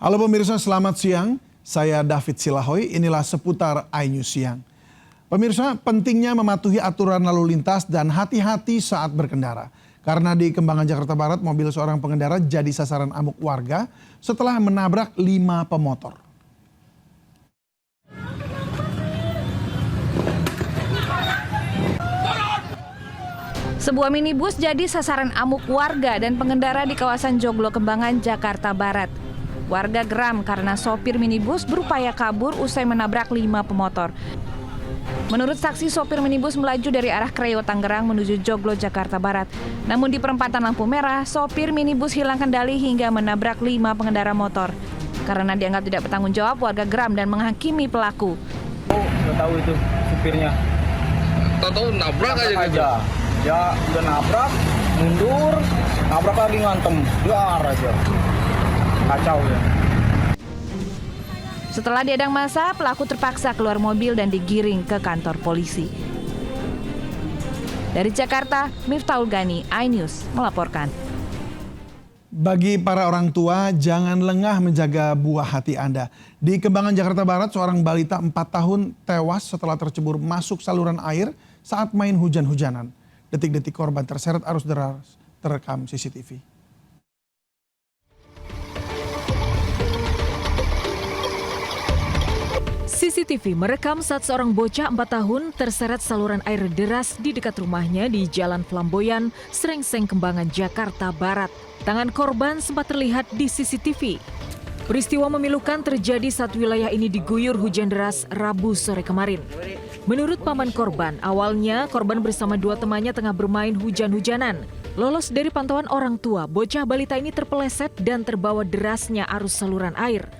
Halo pemirsa, selamat siang. Saya David Silahoy, inilah seputar iNews Siang. Pemirsa, pentingnya mematuhi aturan lalu lintas dan hati-hati saat berkendara. Karena di Kembangan, Jakarta Barat, mobil seorang pengendara jadi sasaran amuk warga setelah menabrak 5 pemotor. Sebuah minibus jadi sasaran amuk warga dan pengendara di kawasan Joglo Kembangan, Jakarta Barat. Warga geram karena sopir minibus berupaya kabur usai menabrak 5 pemotor. Menurut saksi, sopir minibus melaju dari arah Kreo Tangerang menuju Joglo, Jakarta Barat. Namun di perempatan lampu merah, sopir minibus hilang kendali hingga menabrak 5 pengendara motor. Karena dianggap tidak bertanggung jawab, warga geram dan menghakimi pelaku. Oh, nggak tahu itu supirnya. Tahu nabrak aja gitu. Ya udah nabrak, mundur, nabrak lagi ngantem, dar aja. Kacau ya. Setelah diadang massa, pelaku terpaksa keluar mobil dan digiring ke kantor polisi. Dari Jakarta, Miftahul Gani, iNews melaporkan. Bagi para orang tua, jangan lengah menjaga buah hati Anda. Di Kembangan, Jakarta Barat, seorang balita 4 tahun tewas setelah tercebur masuk saluran air saat main hujan-hujanan. Detik-detik korban terseret arus deras terekam CCTV. CCTV merekam saat seorang bocah 4 tahun terseret saluran air deras di dekat rumahnya di Jalan Flamboyan, Srengseng, Kembangan, Jakarta Barat. Tangan korban sempat terlihat di CCTV. Peristiwa memilukan terjadi saat wilayah ini diguyur hujan deras Rabu sore kemarin. Menurut paman korban, awalnya korban bersama 2 temannya tengah bermain hujan-hujanan. Lolos dari pantauan orang tua, bocah balita ini terpeleset dan terbawa derasnya arus saluran air.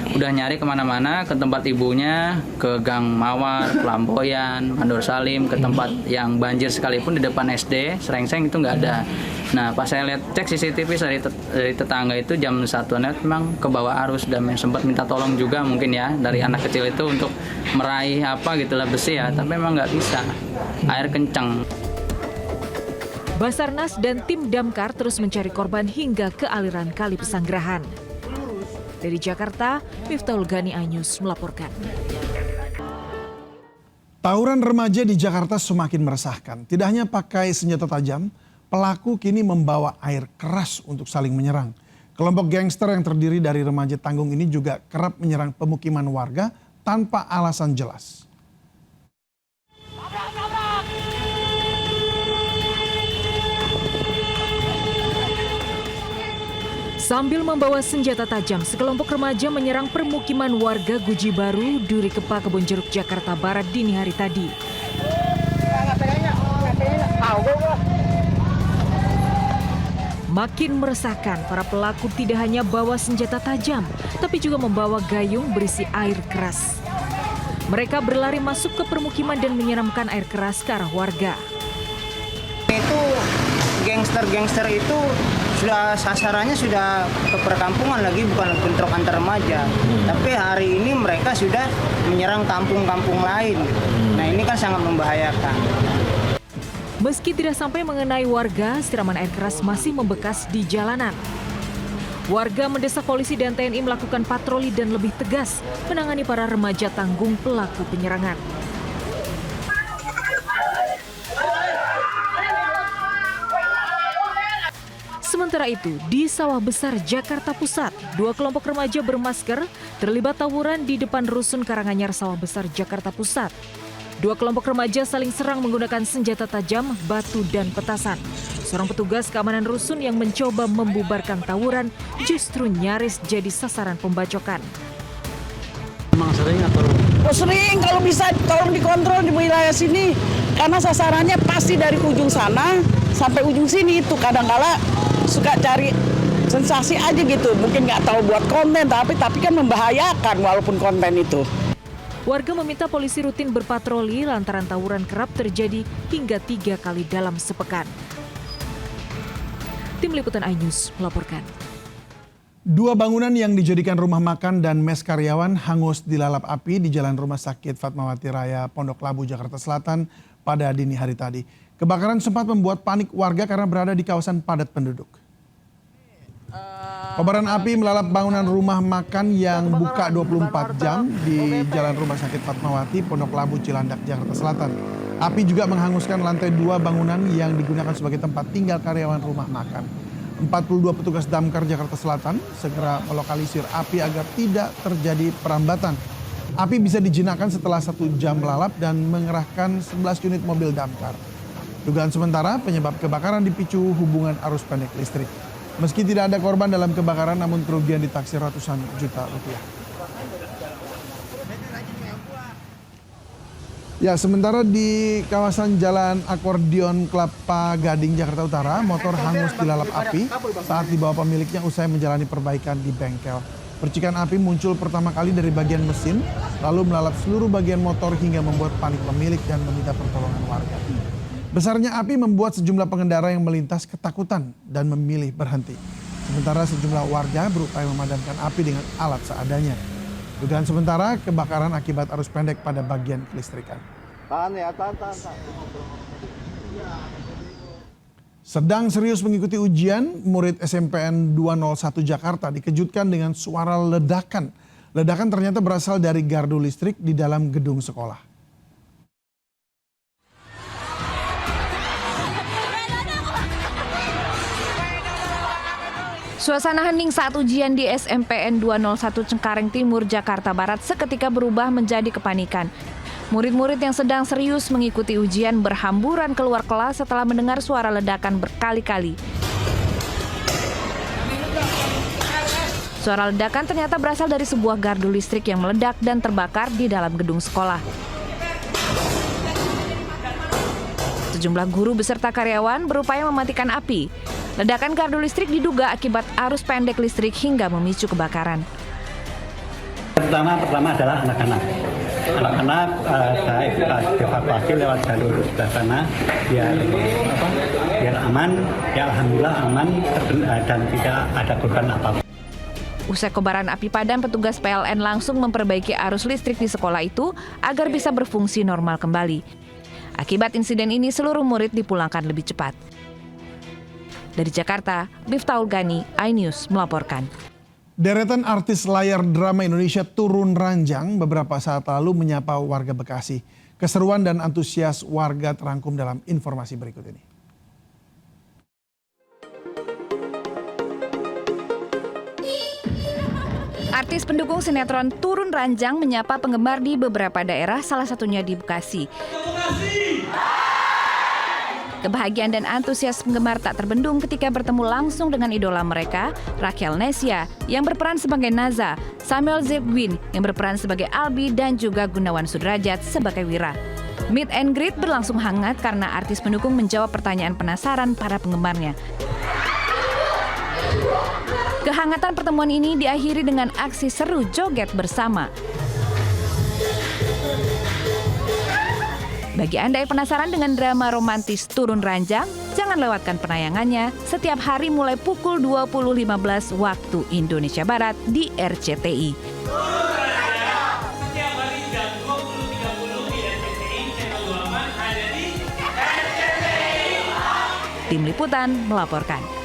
Udah nyari kemana-mana, ke tempat ibunya, ke Gang Mawar, Flamboyan, Mandor Salim, ke tempat yang banjir sekalipun di depan SD, Srengseng itu nggak ada. Nah pas saya lihat cek CCTV dari tetangga itu jam 1 memang ke bawah arus dan sempat minta tolong juga mungkin ya dari anak kecil itu untuk meraih apa gitulah besi ya, tapi memang nggak bisa, air kencang. Basarnas dan tim damkar terus mencari korban hingga ke aliran Kali Pesanggerahan. Dari Jakarta, Miftahul Gani, iNews melaporkan. Tawuran remaja di Jakarta semakin meresahkan. Tidak hanya pakai senjata tajam, pelaku kini membawa air keras untuk saling menyerang. Kelompok gangster yang terdiri dari remaja tanggung ini juga kerap menyerang pemukiman warga tanpa alasan jelas. Sambil membawa senjata tajam, sekelompok remaja menyerang permukiman warga Guji Baru, Duri Kepa, Kebonjeruk, Jakarta Barat dini hari tadi. Makin meresahkan, para pelaku tidak hanya bawa senjata tajam, tapi juga membawa gayung berisi air keras. Mereka berlari masuk ke permukiman dan menyiramkan air keras ke arah warga. Itu gangster-gangster itu sudah sasarannya sudah ke perkampungan lagi, bukan bentrok antar remaja. Tapi hari ini mereka sudah menyerang kampung-kampung lain. Nah ini kan sangat membahayakan. Meski tidak sampai mengenai warga, siraman air keras masih membekas di jalanan. Warga mendesak polisi dan TNI melakukan patroli dan lebih tegas menangani para remaja tanggung pelaku penyerangan. Sementara itu, di Sawah Besar, Jakarta Pusat, 2 kelompok remaja bermasker terlibat tawuran di depan Rusun Karanganyar, Sawah Besar, Jakarta Pusat. 2 kelompok remaja saling serang menggunakan senjata tajam, batu, dan petasan. Seorang petugas keamanan Rusun yang mencoba membubarkan tawuran justru nyaris jadi sasaran pembacokan. Memang sering atau? Oh sering, kalau bisa tolong dikontrol di wilayah sini. Karena sasarannya pasti dari ujung sana sampai ujung sini itu. Kadang-kala suka cari sensasi aja gitu. Mungkin nggak tahu buat konten, tapi kan membahayakan walaupun konten itu. Warga meminta polisi rutin berpatroli lantaran tawuran kerap terjadi hingga 3 kali dalam sepekan. Tim Liputan iNews melaporkan. 2 bangunan yang dijadikan rumah makan dan mes karyawan hangus dilalap api di Jalan Rumah Sakit Fatmawati Raya, Pondok Labu, Jakarta Selatan pada dini hari tadi. Kebakaran sempat membuat panik warga karena berada di kawasan padat penduduk. Kobaran api melalap bangunan rumah makan yang buka 24 jam di Jalan Rumah Sakit Fatmawati, Pondok Labu, Cilandak, Jakarta Selatan. Api juga menghanguskan lantai 2 bangunan yang digunakan sebagai tempat tinggal karyawan rumah makan. 42 petugas damkar Jakarta Selatan segera melokalisir api agar tidak terjadi perambatan. Api bisa dijinakkan setelah 1 jam melalap dan mengerahkan 11 unit mobil damkar. Dugaan sementara penyebab kebakaran dipicu hubungan arus pendek listrik. Meski tidak ada korban dalam kebakaran, namun kerugian ditaksir ratusan juta rupiah. Ya, sementara di kawasan Jalan Akordion Kelapa Gading, Jakarta Utara, motor hangus dilalap api saat dibawa pemiliknya usai menjalani perbaikan di bengkel. Percikan api muncul pertama kali dari bagian mesin, lalu melalap seluruh bagian motor hingga membuat panik pemilik dan meminta pertolongan warga. Besarnya api membuat sejumlah pengendara yang melintas ketakutan dan memilih berhenti. Sementara sejumlah warga berupaya memadamkan api dengan alat seadanya. Dugaan sementara kebakaran akibat arus pendek pada bagian kelistrikan. Sedang serius mengikuti ujian, murid SMPN 201 Jakarta dikejutkan dengan suara ledakan. Ledakan ternyata berasal dari gardu listrik di dalam gedung sekolah. Suasana hening saat ujian di SMPN 201 Cengkareng Timur, Jakarta Barat seketika berubah menjadi kepanikan. Murid-murid yang sedang serius mengikuti ujian berhamburan keluar kelas setelah mendengar suara ledakan berkali-kali. Suara ledakan ternyata berasal dari sebuah gardu listrik yang meledak dan terbakar di dalam gedung sekolah. Sejumlah guru beserta karyawan berupaya mematikan api. Ledakan gardu listrik diduga akibat arus pendek listrik hingga memicu kebakaran. Pertama adalah anak-anak. Anak-anak saya evakuasi lewat jalur sebelah sana biar aman. Ya alhamdulillah aman dan tidak ada korban apapun. Usai kobaran api padam, petugas PLN langsung memperbaiki arus listrik di sekolah itu agar bisa berfungsi normal kembali. Akibat insiden ini, seluruh murid dipulangkan lebih cepat. Dari Jakarta, Miftahul Gani, iNews melaporkan. Deretan artis layar drama Indonesia turun ranjang beberapa saat lalu menyapa warga Bekasi. Keseruan dan antusias warga terangkum dalam informasi berikut ini. Artis pendukung sinetron turun ranjang menyapa penggemar di beberapa daerah, salah satunya di Bekasi. Kebahagiaan dan antusias penggemar tak terbendung ketika bertemu langsung dengan idola mereka, Rachel Nesya yang berperan sebagai Naza, Samuel Zebwin yang berperan sebagai Albi, dan juga Gunawan Sudrajat sebagai Wira. Meet and greet berlangsung hangat karena artis pendukung menjawab pertanyaan penasaran para penggemarnya. Kehangatan pertemuan ini diakhiri dengan aksi seru joget bersama. Bagi Anda yang penasaran dengan drama romantis Turun Ranjang, jangan lewatkan penayangannya setiap hari mulai pukul 20.15 waktu Indonesia Barat di RCTI. Setiap hari jam 20.30 di RCTI channel 28 ada di RCTI. Tim Liputan melaporkan.